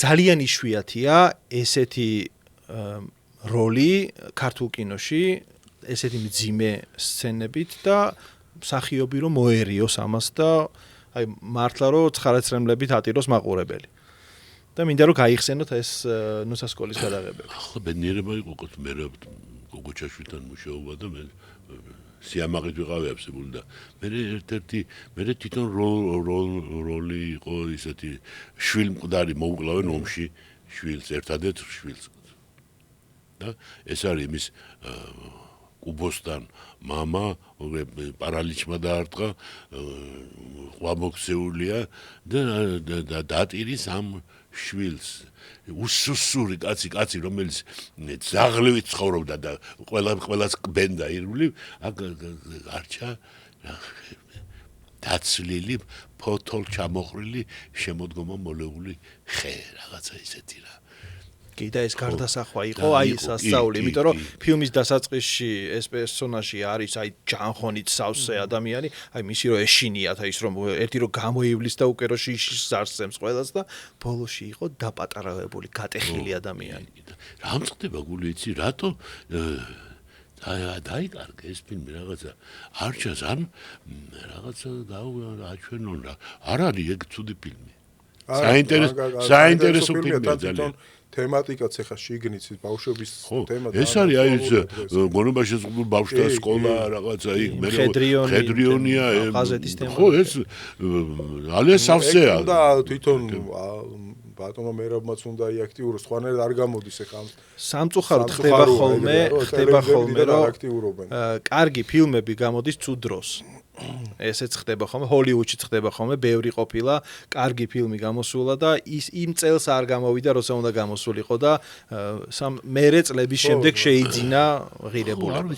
ძალიან იშვიათია ესეთი როლი ქართულ კინოში, ესეთი მძიმე სცენებით და მსახიობი რომ მოერიოს ამას და აი მართლა რომ ცხარაცრემლებით ატიროს მაყურებელი. და მინდა რომ გაიხსენოთ ეს ნუსასკოლის გადაღებები. ახლა ბედნიერება იყო მე გოგოჩაშვილთან მუშაობა და მე სიამაყით ვიყავი აბსოლუტურად და მე ერთ-ერთი მე თვითონ როლი იყო ისეთი შვილმკვდარი მოუკლავენ ომში შვილს ერთადერთ შვილს და ეს არის იმის კუბოსთან мама პარალიჩმა დაარტყა ყვამოქცეულია და დატირის ამ შვილს უსუსური კაცი რომელიც ძაღლივით ცხოვრობდა და ყველას ყბენდა ირგვლივ არჩა დაცლილი ფოთოლ ჩამოხრილი შემოდგომა მოლეული ხე რაღაცა ისეთი რა კი და ეს გარდასახვა იყო აი სასწაული, იმიტომ რომ ფილმის დასაწყისში ეს პერსონაჟი არის აი ჯანხონით სავსე ადამიანი, აი მისი რომ ეშინიათ აი ის რომ ერთი რომ გამოივლის და უკვე რომ შიშს არსემს ყველას და ბოლოში იყო დაპატარავებული, გატეხილი ადამიანი. რა მწყდება გული იცი, რატო დაიკარგე ეს ფილმი რაღაცა არჩას ან რაღაცა აჩვენონ რა. არ არის ეგ ცუდი ფილმი. საინტერესო ფილმია ძალიან. თემატიკაც ეხა შიგნით ბავშვების თემა ეს არის აი ეს გონებაში ზღუდულ ბავშვთა სკოლა რაღაცა იქ მე ხედრიონია ყაზეთის თემა ხო ეს ალე სავსეა და თვითონ ბატონო მერაბმაც უნდა იაქტიუროს სხვანაირად არ გამოდის ეხა სამწუხაროდ ხდება ხოლმე რომ კარგი ფილმები გამოდის ცუდ დროს ესეც ხდება ხოლმე ჰოლივუდში ხდება ხოლმე ბევრი ყოფილა კარგი ფილმი გამოსულა და ის იმ წელს არ გამოვიდა როცა უნდა გამოსულიყო და მერე წლების შემდეგ შეიძინა ღირებულება